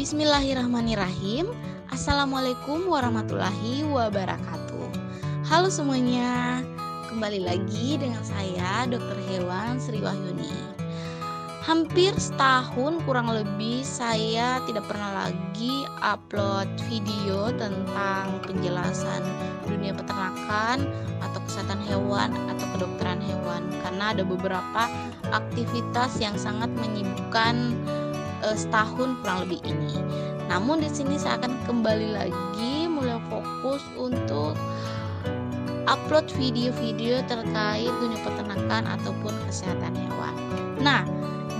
Bismillahirrahmanirrahim. Assalamualaikum warahmatullahi wabarakatuh. Halo semuanya, kembali lagi dengan saya Dr. Hewan Sri Wahyuni. Hampir setahun kurang lebih saya tidak pernah lagi upload video tentang penjelasan dunia peternakan atau kesehatan hewan atau kedokteran hewan, karena ada beberapa aktivitas yang sangat menyibukkan setahun kurang lebih ini. Namun di sini saya akan kembali lagi mulai fokus untuk upload video-video terkait dunia peternakan ataupun kesehatan hewan. Nah,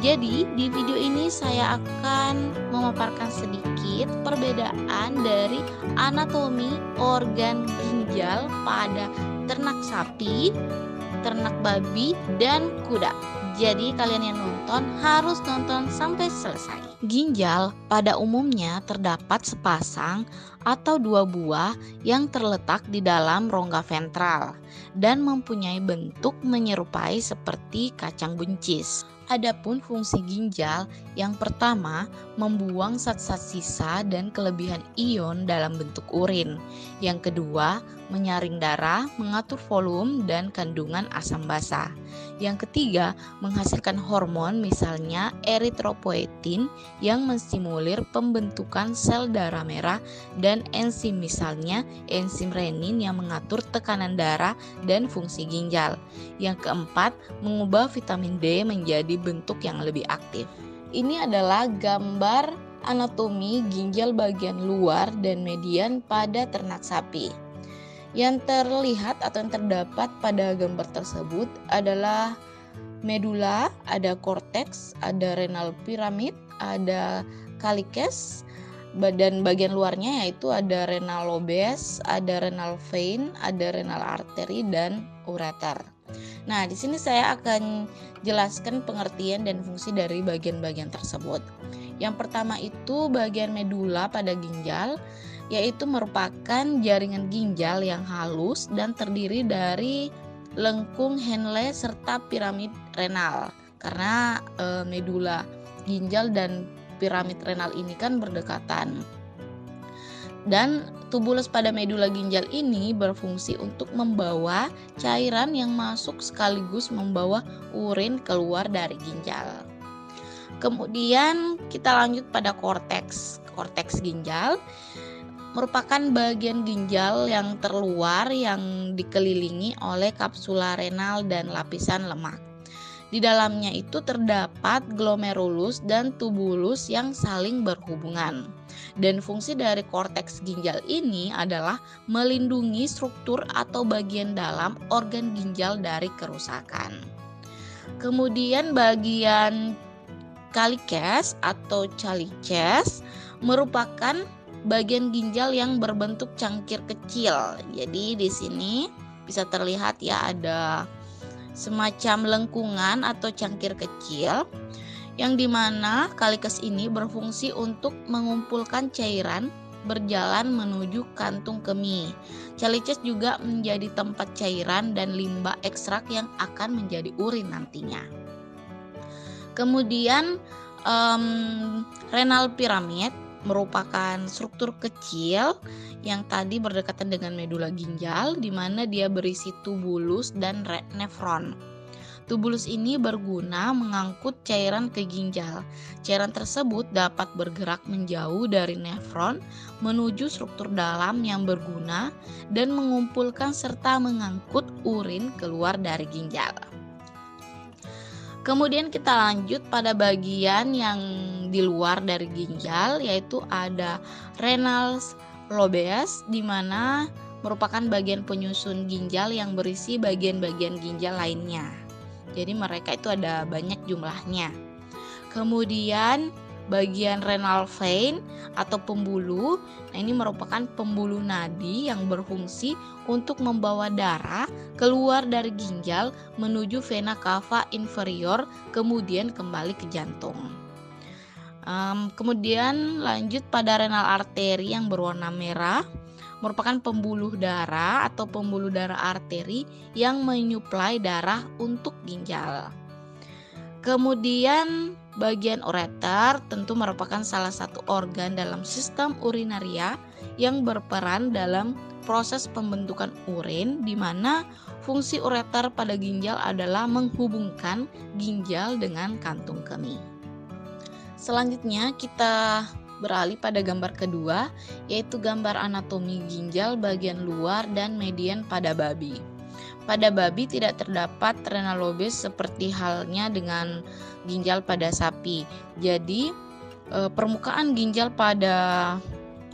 jadi di video ini saya akan memaparkan sedikit perbedaan dari anatomi organ ginjal pada ternak sapi, ternak babi, dan kuda. Jadi kalian yang nonton harus nonton sampai selesai. Ginjal pada umumnya terdapat sepasang atau dua buah yang terletak di dalam rongga ventral dan mempunyai bentuk menyerupai seperti kacang buncis. Adapun fungsi ginjal, yang pertama membuang zat-zat sisa dan kelebihan ion dalam bentuk urin. Yang kedua, menyaring darah, mengatur volume dan kandungan asam basa. Yang ketiga, menghasilkan hormon misalnya eritropoietin yang menstimulir pembentukan sel darah merah, dan enzim misalnya enzim renin yang mengatur tekanan darah dan fungsi ginjal. Yang keempat, mengubah vitamin D menjadi bentuk yang lebih aktif. Ini adalah gambar anatomi ginjal bagian luar dan median pada ternak sapi. Yang terlihat atau yang terdapat pada gambar tersebut adalah medula, ada korteks, ada renal piramid, ada calyces, dan bagian luarnya yaitu ada renal lobes, ada renal vein, ada renal arteri, dan ureter. Nah, di sini saya akan jelaskan pengertian dan fungsi dari bagian-bagian tersebut. Yang pertama itu bagian medula pada ginjal, yaitu merupakan jaringan ginjal yang halus dan terdiri dari lengkung Henle serta piramid renal. Karena medula ginjal dan piramid renal ini kan berdekatan. Dan tubulus pada medula ginjal ini berfungsi untuk membawa cairan yang masuk sekaligus membawa urin keluar dari ginjal. Kemudian kita lanjut pada korteks. Korteks ginjal merupakan bagian ginjal yang terluar yang dikelilingi oleh kapsula renal dan lapisan lemak. Di dalamnya itu terdapat glomerulus dan tubulus yang saling berhubungan. Dan fungsi dari korteks ginjal ini adalah melindungi struktur atau bagian dalam organ ginjal dari kerusakan. Kemudian bagian calyces atau calyces merupakan bagian ginjal yang berbentuk cangkir kecil. Jadi di sini bisa terlihat ya, ada semacam lengkungan atau cangkir kecil yang dimana calyces ini berfungsi untuk mengumpulkan cairan berjalan menuju kantung kemih. Calyces juga menjadi tempat cairan dan limbah ekstrak yang akan menjadi urin nantinya. Kemudian renal piramid merupakan struktur kecil yang tadi berdekatan dengan medula ginjal, di mana dia berisi tubulus dan nefron. Tubulus ini berguna mengangkut cairan ke ginjal. Cairan tersebut dapat bergerak menjauh dari nefron menuju struktur dalam yang berguna dan mengumpulkan serta mengangkut urin keluar dari ginjal. Kemudian kita lanjut pada bagian yang di luar dari ginjal, yaitu ada renal lobes, di mana merupakan bagian penyusun ginjal yang berisi bagian-bagian ginjal lainnya. Jadi mereka itu ada banyak jumlahnya. Kemudian bagian renal vein atau pembuluh, nah ini merupakan pembuluh nadi yang berfungsi untuk membawa darah keluar dari ginjal menuju vena cava inferior, kemudian kembali ke jantung. Kemudian lanjut pada renal arteri yang berwarna merah, merupakan pembuluh darah atau pembuluh darah arteri yang menyuplai darah untuk ginjal. Kemudian bagian ureter tentu merupakan salah satu organ dalam sistem urinaria yang berperan dalam proses pembentukan urin, di mana fungsi ureter pada ginjal adalah menghubungkan ginjal dengan kantung kemih. Selanjutnya kita beralih pada gambar kedua, yaitu gambar anatomi ginjal bagian luar dan median pada babi. Pada babi tidak terdapat renal lobes seperti halnya dengan ginjal pada sapi. Jadi permukaan ginjal pada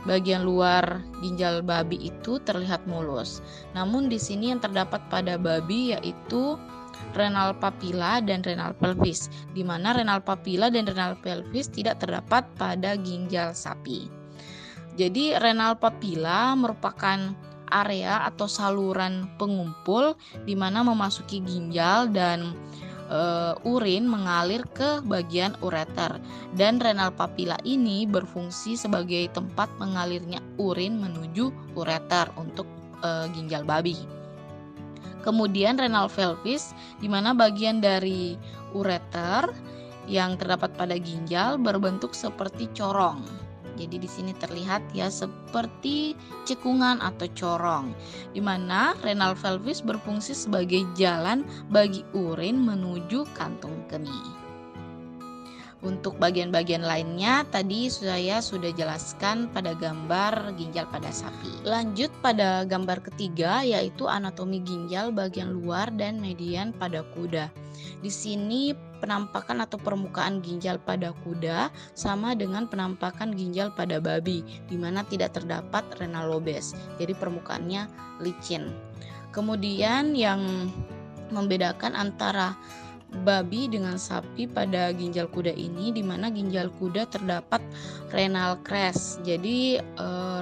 bagian luar ginjal babi itu terlihat mulus. Namun di sini yang terdapat pada babi yaitu renal papilla dan renal pelvis, di mana renal papilla dan renal pelvis tidak terdapat pada ginjal sapi. Jadi renal papilla merupakan area atau saluran pengumpul di mana memasuki ginjal dan urin mengalir ke bagian ureter, dan renal papilla ini berfungsi sebagai tempat mengalirnya urin menuju ureter untuk ginjal babi. Kemudian renal pelvis di mana bagian dari ureter yang terdapat pada ginjal berbentuk seperti corong. Jadi di sini terlihat ya seperti cekungan atau corong, di mana renal pelvis berfungsi sebagai jalan bagi urin menuju kantung kemih. Untuk bagian-bagian lainnya tadi saya sudah jelaskan pada gambar ginjal pada sapi. Lanjut pada gambar ketiga, yaitu anatomi ginjal bagian luar dan median pada kuda. Di sini penampakan atau permukaan ginjal pada kuda sama dengan penampakan ginjal pada babi, di mana tidak terdapat renal lobes. Jadi permukaannya licin. Kemudian yang membedakan antara babi dengan sapi pada ginjal kuda ini, di mana ginjal kuda terdapat renal crest. Jadi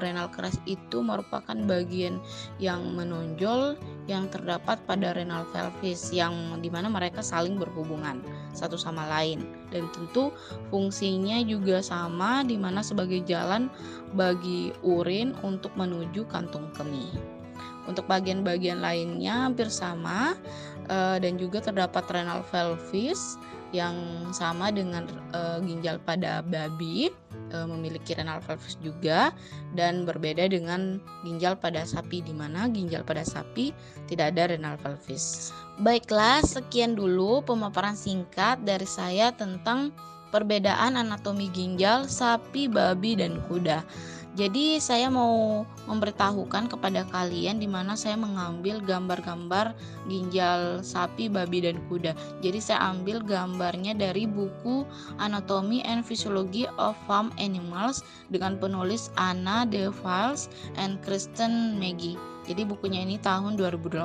renal crest itu merupakan bagian yang menonjol yang terdapat pada renal pelvis, yang dimana mereka saling berhubungan satu sama lain, dan tentu fungsinya juga sama, di mana sebagai jalan bagi urin untuk menuju kantung kemih. Untuk bagian-bagian lainnya hampir sama, dan juga terdapat renal pelvis yang sama dengan ginjal pada babi, memiliki renal pelvis juga, dan berbeda dengan ginjal pada sapi, di mana ginjal pada sapi tidak ada renal pelvis. Baiklah, sekian dulu pemaparan singkat dari saya tentang perbedaan anatomi ginjal sapi, babi, dan kuda. Jadi saya mau memberitahukan kepada kalian di mana saya mengambil gambar-gambar ginjal sapi, babi, dan kuda. Jadi saya ambil gambarnya dari buku Anatomy and Physiology of Farm Animals dengan penulis Anna De Vals and Kristen Maggie. Jadi bukunya ini tahun 2018.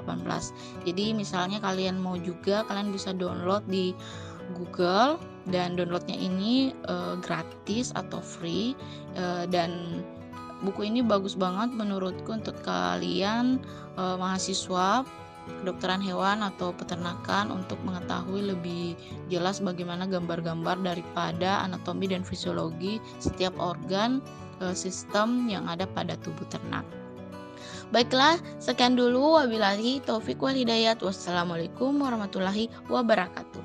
Jadi misalnya kalian mau juga, kalian bisa download di Google, dan downloadnya ini gratis atau free, dan buku ini bagus banget menurutku untuk kalian mahasiswa kedokteran hewan atau peternakan untuk mengetahui lebih jelas bagaimana gambar-gambar daripada anatomi dan fisiologi setiap organ sistem yang ada pada tubuh ternak. Baiklah, sekian dulu. Wabillahi taufik wal hidayat. Wassalamualaikum warahmatullahi wabarakatuh.